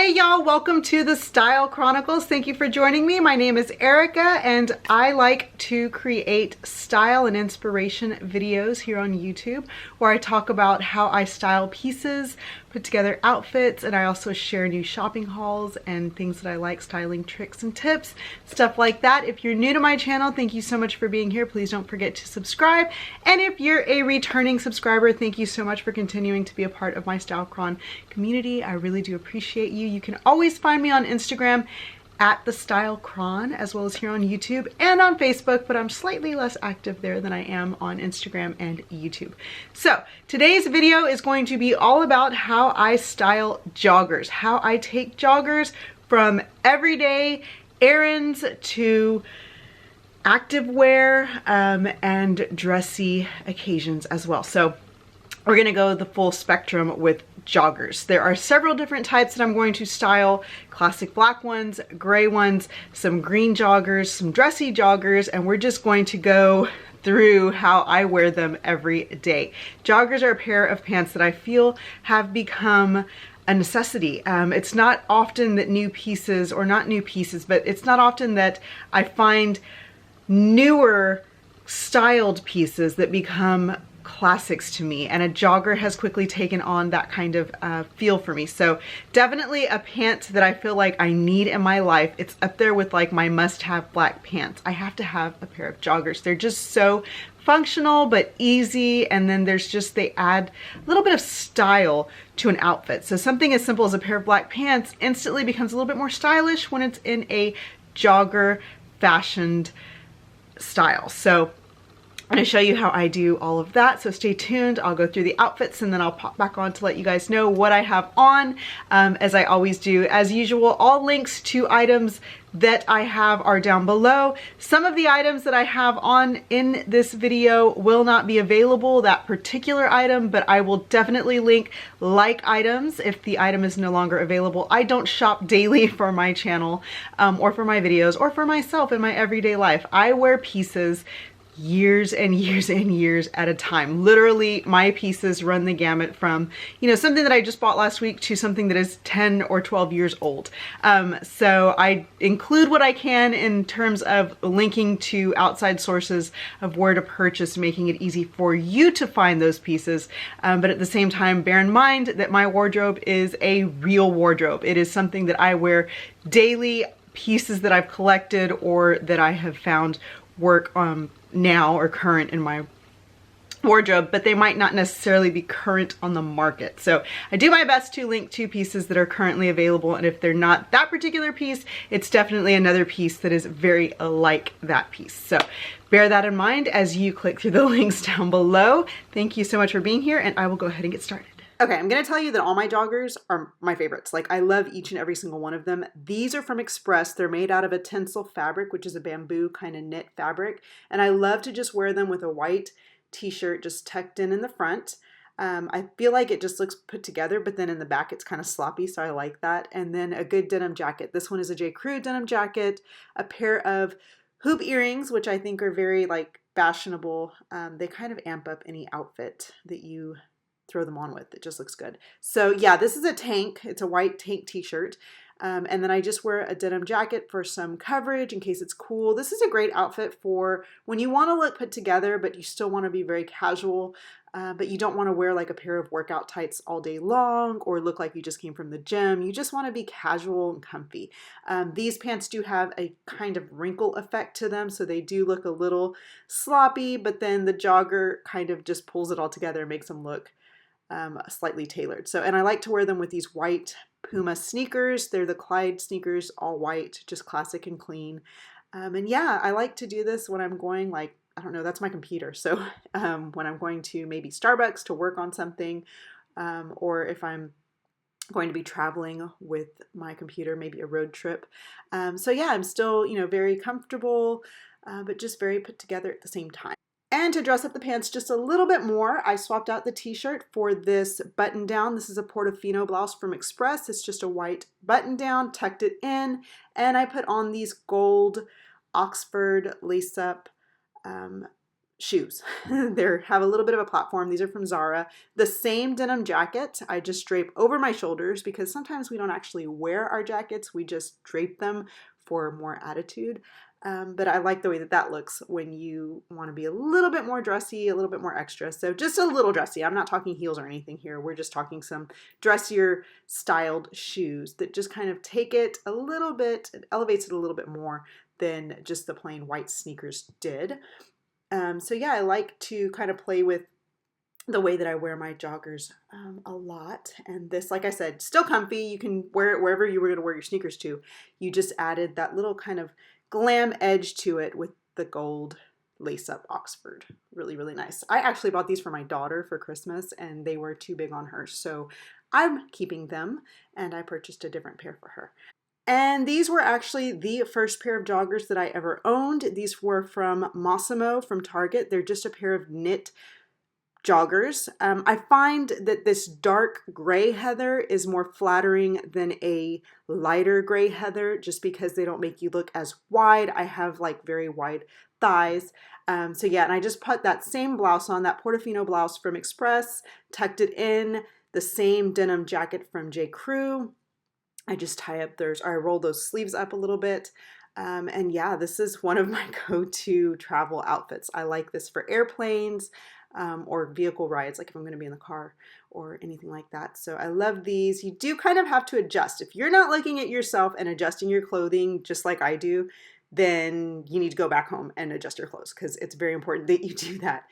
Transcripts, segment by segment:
Hey y'all, welcome to the Style Chronicles. Thank you for joining me. My name is Erica and I like to create style and inspiration videos here on YouTube where I talk about how I style pieces, put together outfits, and I also share new shopping hauls and things that I like, styling tricks and tips, stuff like that. If you're new to my channel, thank you so much for being here. Please don't forget to subscribe. And if you're a returning subscriber, thank you so much for continuing to be a part of my Style Chron community. I really do appreciate you. You can always find me on Instagram at the Style Chron, as well as here on YouTube and on Facebook, but I'm slightly less active there than I am on Instagram and YouTube. So today's video is going to be all about how I style joggers, how I take joggers from everyday errands to activewear and dressy occasions as well. So we're gonna go the full spectrum with joggers. There are several different types that I'm going to style: classic black ones, gray ones, some green joggers, some dressy joggers, and we're just going to go through how I wear them every day. Joggers are a pair of pants that I feel have become a necessity. It's not often that new pieces, or not new pieces, but it's not often that I find newer styled pieces that become classics to me, and a jogger has quickly taken on that kind of feel for me. So definitely a pant that I feel like I need in my life. It's up there with like my must-have black pants. I have to have a pair of joggers. They're just so functional but easy, and then there's just, they add a little bit of style to an outfit. So something as simple as a pair of black pants instantly becomes a little bit more stylish when it's in a jogger fashioned style. So I'm going to show you how I do all of that, so stay tuned. I'll go through the outfits and then I'll pop back on to let you guys know what I have on, as I always do. As usual, all links to items that I have are down below. Some of the items that I have on in this video will not be available, that particular item, but I will definitely link like items if the item is no longer available. I don't shop daily for my channel or for my videos or for myself in my everyday life. I wear pieces years and years and years at a time. Literally, my pieces run the gamut from, you know, something that I just bought last week to something that is 10 or 12 years old. So I include what I can in terms of linking to outside sources of where to purchase, making it easy for you to find those pieces. But at the same time, bear in mind that my wardrobe is a real wardrobe. It is something that I wear daily, pieces that I've collected or that I have found work now or current in my wardrobe, but they might not necessarily be current on the market. So I do my best to link to pieces that are currently available, and if they're not that particular piece, it's definitely another piece that is very like that piece. So bear that in mind as you click through the links down below. Thank you so much for being here, and I will go ahead and get started. Okay, I'm gonna tell you that all my joggers are my favorites. Like, I love each and every single one of them. These are from Express. They're made out of a Tencel fabric, which is a bamboo kind of knit fabric. And I love to just wear them with a white t-shirt just tucked in the front. I feel like it just looks put together, but then in the back it's kind of sloppy, so I like that. And then a good denim jacket. This one is a J. Crew denim jacket, a pair of hoop earrings, which I think are very like fashionable. They kind of amp up any outfit that you throw them on with. It just looks good. So yeah, this is a tank. It's a white tank t-shirt. And then I just wear a denim jacket for some coverage in case it's cool. This is a great outfit for when you want to look put together, but you still want to be very casual, but you don't want to wear like a pair of workout tights all day long or look like you just came from the gym. You just want to be casual and comfy. These pants do have a kind of wrinkle effect to them, so they do look a little sloppy, but then the jogger kind of just pulls it all together and makes them look slightly tailored. So, and I like to wear them with these white Puma sneakers. They're the Clyde sneakers, all white, just classic and clean. And yeah, I like to do this when I'm going, like, I don't know, that's my computer. So when I'm going to maybe Starbucks to work on something, or if I'm going to be traveling with my computer, maybe a road trip. So yeah, I'm still, you know, very comfortable, but just very put together at the same time. And to dress up the pants just a little bit more, I swapped out the t-shirt for this button down. This is a Portofino blouse from Express. It's just a white button down, tucked it in, and I put on these gold Oxford lace up shoes. They have a little bit of a platform. These are from Zara. The same denim jacket I just drape over my shoulders because sometimes we don't actually wear our jackets. We just drape them for more attitude. But I like the way that that looks when you want to be a little bit more dressy, a little bit more extra. So just a little dressy. I'm not talking heels or anything here. We're just talking some dressier styled shoes that just kind of take it a little bit, it elevates it a little bit more than just the plain white sneakers did. So yeah, I like to kind of play with the way that I wear my joggers a lot. And this, like I said, still comfy. You can wear it wherever you were going to wear your sneakers to. You just added that little kind of glam edge to it with the gold lace-up Oxford. Really, really nice. I actually bought these for my daughter for Christmas, and they were too big on her. So I'm keeping them, and I purchased a different pair for her. And these were actually the first pair of joggers that I ever owned. These were from Mossimo from Target. They're just a pair of knit joggers. I find that this dark gray heather is more flattering than a lighter gray heather just because they don't make you look as wide. I have like very wide thighs. So yeah, and I just put that same blouse on, that Portofino blouse from Express, tucked it in, the same denim jacket from J. Crew. I just tie up those, or I roll those sleeves up a little bit. And yeah, this is one of my go-to travel outfits. I like this for airplanes or vehicle rides, like if I'm going to be in the car or anything like that. So I love these. You do kind of have to adjust. If you're not looking at yourself and adjusting your clothing just like I do, then you need to go back home and adjust your clothes because it's very important that you do that.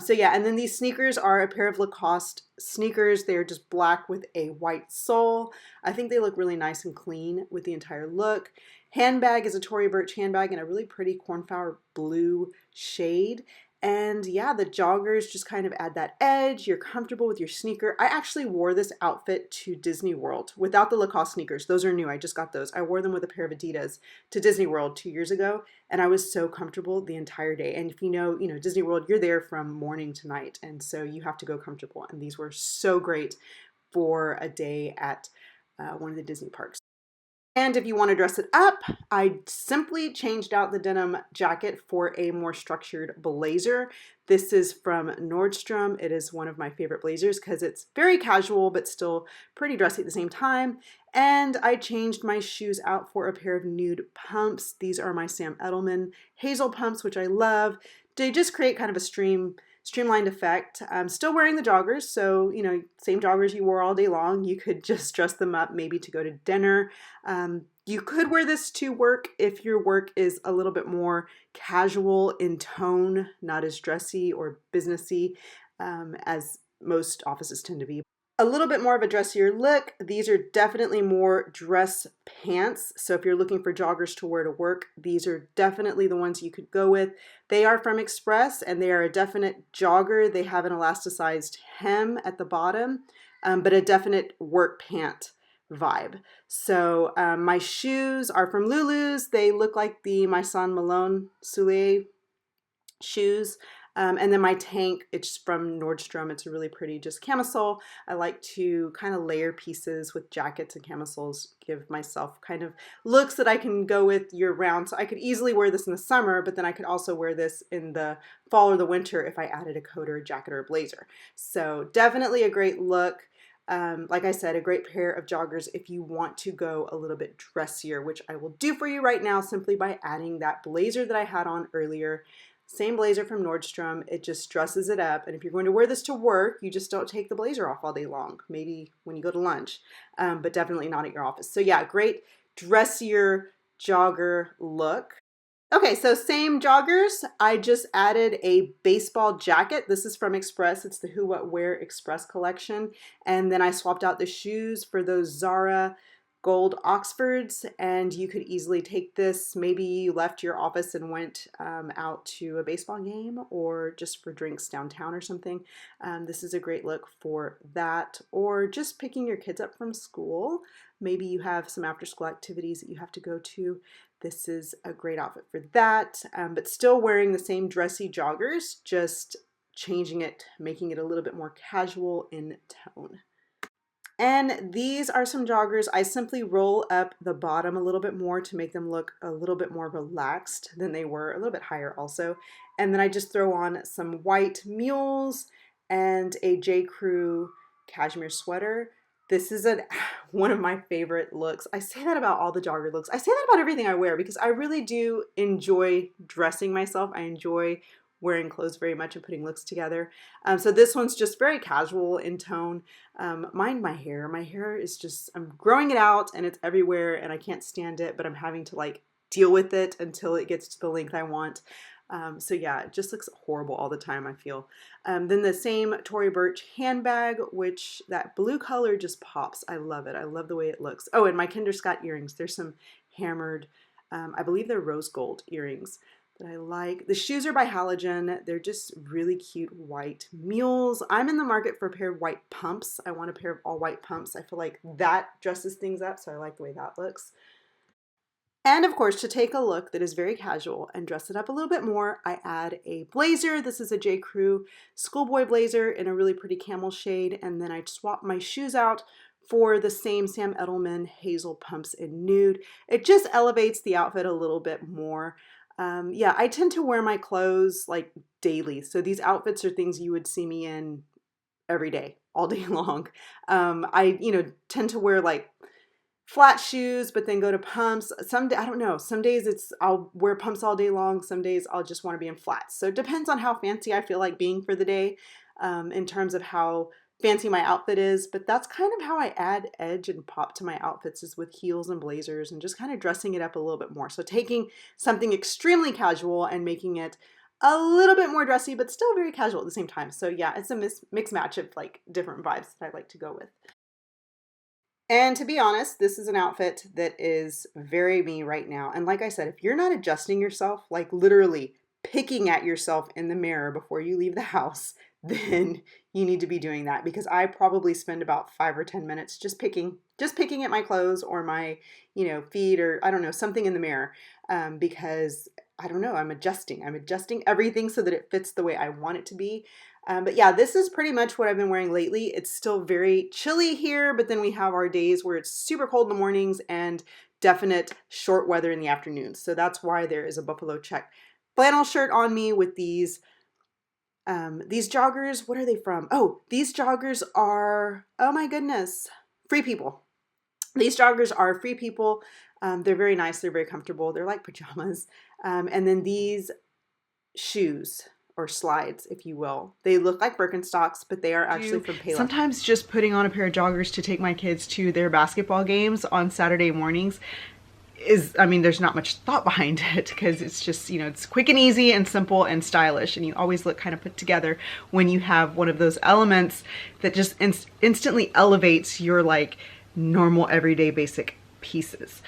So yeah, and then these sneakers are a pair of Lacoste sneakers. They're just black with a white sole. I think they look really nice and clean with the entire look. Handbag is a Tory Burch handbag in a really pretty cornflower blue shade. And yeah, the joggers just kind of add that edge. You're comfortable with your sneaker. I actually wore this outfit to Disney World without the Lacoste sneakers. Those are new. I just got those. I wore them with a pair of Adidas to Disney World 2 years ago, and I was so comfortable the entire day. And if you know, Disney World, you're there from morning to night, and so you have to go comfortable. And these were so great for a day at one of the Disney parks. And if you want to dress it up, I simply changed out the denim jacket for a more structured blazer. This is from Nordstrom. It is one of my favorite blazers because it's very casual but still pretty dressy at the same time. And I changed my shoes out for a pair of nude pumps. These are my Sam Edelman hazel pumps, which I love. They just create kind of a streamlined effect. I'm still wearing the joggers, so same joggers you wore all day long. You could just dress them up maybe to go to dinner. You could wear this to work if your work is a little bit more casual in tone, not as dressy or businessy as most offices tend to be. A little bit more of a dressier look. These are definitely more dress pants. So if you're looking for joggers to wear to work, these are definitely the ones you could go with. They are from Express and they are a definite jogger. They have an elasticized hem at the bottom, but a definite work pant vibe. So my shoes are from Lulu's. They look like the My Son Malone Soulier shoes. And then my tank, it's from Nordstrom. It's a really pretty just camisole. I like to kind of layer pieces with jackets and camisoles, give myself kind of looks that I can go with year round. So I could easily wear this in the summer, but then I could also wear this in the fall or the winter if I added a coat or a jacket or a blazer. So definitely a great look. Like I said, a great pair of joggers if you want to go a little bit dressier, which I will do for you right now simply by adding that blazer that I had on earlier. Same blazer from Nordstrom. It just dresses it up. And if you're going to wear this to work, you just don't take the blazer off all day long. Maybe when you go to lunch, but definitely not at your office. So yeah, great dressier jogger look. Okay, so same joggers. I just added a baseball jacket. This is from Express. It's the Who What Wear Express collection. And then I swapped out the shoes for those Zara gold Oxfords, and you could easily take this. Maybe you left your office and went out to a baseball game or just for drinks downtown or something. This is a great look for that, or just picking your kids up from school. Maybe you have some after school activities that you have to go to. This is a great outfit for that, but still wearing the same dressy joggers, just changing it, making it a little bit more casual in tone. And these are some joggers. I simply roll up the bottom a little bit more to make them look a little bit more relaxed than they were, a little bit higher also. And then I just throw on some white mules and a J. Crew cashmere sweater. This is one of my favorite looks. I say that about all the jogger looks. I say that about everything I wear because I really do enjoy dressing myself. I enjoy wearing clothes very much and putting looks together. So this one's just very casual in tone. Mind my hair. My hair is just, I'm growing it out and it's everywhere and I can't stand it, but I'm having to like deal with it until it gets to the length I want. So yeah, it just looks horrible all the time, I feel. Then the same Tory Burch handbag, which that blue color just pops. I love it. I love the way it looks. Oh, and my Kinder Scott earrings. There's some hammered, I believe they're rose gold earrings that I like. The shoes are by Halogen. They're just really cute white mules. I'm in the market for a pair of white pumps. I want a pair of all white pumps. I feel like that dresses things up, so I like the way that looks. And of course, to take a look that is very casual and dress it up a little bit more, I add a blazer. This is a J. Crew schoolboy blazer in a really pretty camel shade. And then I swap my shoes out for the same Sam Edelman hazel pumps in nude. It just elevates the outfit a little bit more. Yeah, I tend to wear my clothes like daily. So these outfits are things you would see me in every day, all day long. I, tend to wear like flat shoes, but then go to pumps. Some I don't know. Some days I'll wear pumps all day long. Some days I'll just want to be in flats. So it depends on how fancy I feel like being for the day, in terms of how fancy my outfit is. But that's kind of how I add edge and pop to my outfits, is with heels and blazers and just kind of dressing it up a little bit more. So taking something extremely casual and making it a little bit more dressy, but still very casual at the same time. So yeah, it's a mix match of like different vibes that I like to go with. And to be honest, this is an outfit that is very me right now. And like I said, if you're not adjusting yourself, like literally picking at yourself in the mirror before you leave the house, then you need to be doing that, because I probably spend about 5 or 10 minutes just picking at my clothes or my, feet, or I don't know, something in the mirror, because I don't know, I'm adjusting everything so that it fits the way I want it to be. But yeah, this is pretty much what I've been wearing lately. It's still very chilly here, but then we have our days where it's super cold in the mornings and definite short weather in the afternoons. So that's why there is a buffalo check flannel shirt on me with these joggers. What are they from? Oh, these joggers are, oh my goodness, Free People. These joggers are Free People. They're very nice. They're very comfortable. They're like pajamas. And then these shoes, or slides, if you will. They look like Birkenstocks, but they are actually from Payless. Sometimes just putting on a pair of joggers to take my kids to their basketball games on Saturday mornings is, there's not much thought behind it, because it's just, it's quick and easy and simple and stylish, and you always look kind of put together when you have one of those elements that just instantly elevates your like normal everyday basic pieces.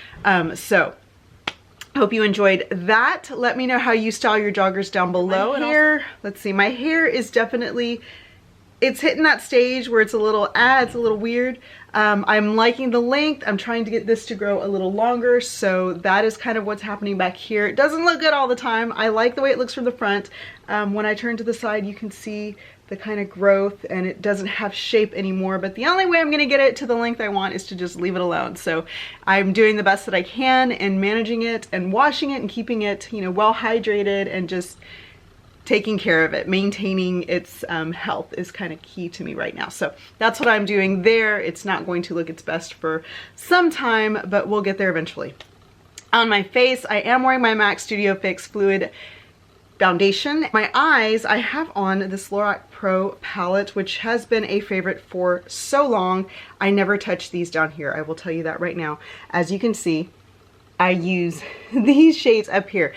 So hope you enjoyed that. Let me know how you style your joggers down below. My hair, let's see, my hair is definitely, it's hitting that stage where it's a little weird. I'm liking the length. I'm trying to get this to grow a little longer. So that is kind of what's happening back here. It doesn't look good all the time. I like the way it looks from the front. When I turn to the side, you can see the kind of growth, and it doesn't have shape anymore. But the only way I'm gonna get it to the length I want is to just leave it alone. So I'm doing the best that I can in managing it and washing it and keeping it, well hydrated, and just taking care of it. Maintaining its health is kind of key to me right now. So that's what I'm doing there. It's not going to look its best for some time, but we'll get there eventually. On my face, I am wearing my MAC Studio Fix Fluid foundation. My eyes, I have on this Lorac Pro palette, which has been a favorite for so long. I never touch these down here. I will tell you that right now. As you can see, I use these shades up here.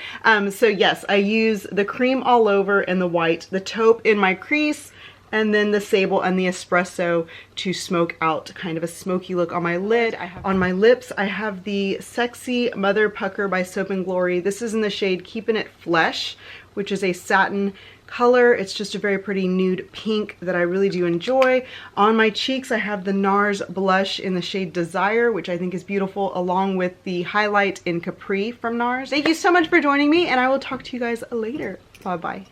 So yes, I use the cream all over and the white, the taupe in my crease, and then the sable and the espresso to smoke out kind of a smoky look on my lid. On my lips, I have the Sexy Mother Pucker by Soap & Glory. This is in the shade Keepin' It Flesh, which is a satin color. It's just a very pretty nude pink that I really do enjoy. On my cheeks, I have the NARS blush in the shade Desire, which I think is beautiful, along with the highlight in Capri from NARS. Thank you so much for joining me, and I will talk to you guys later. Bye-bye.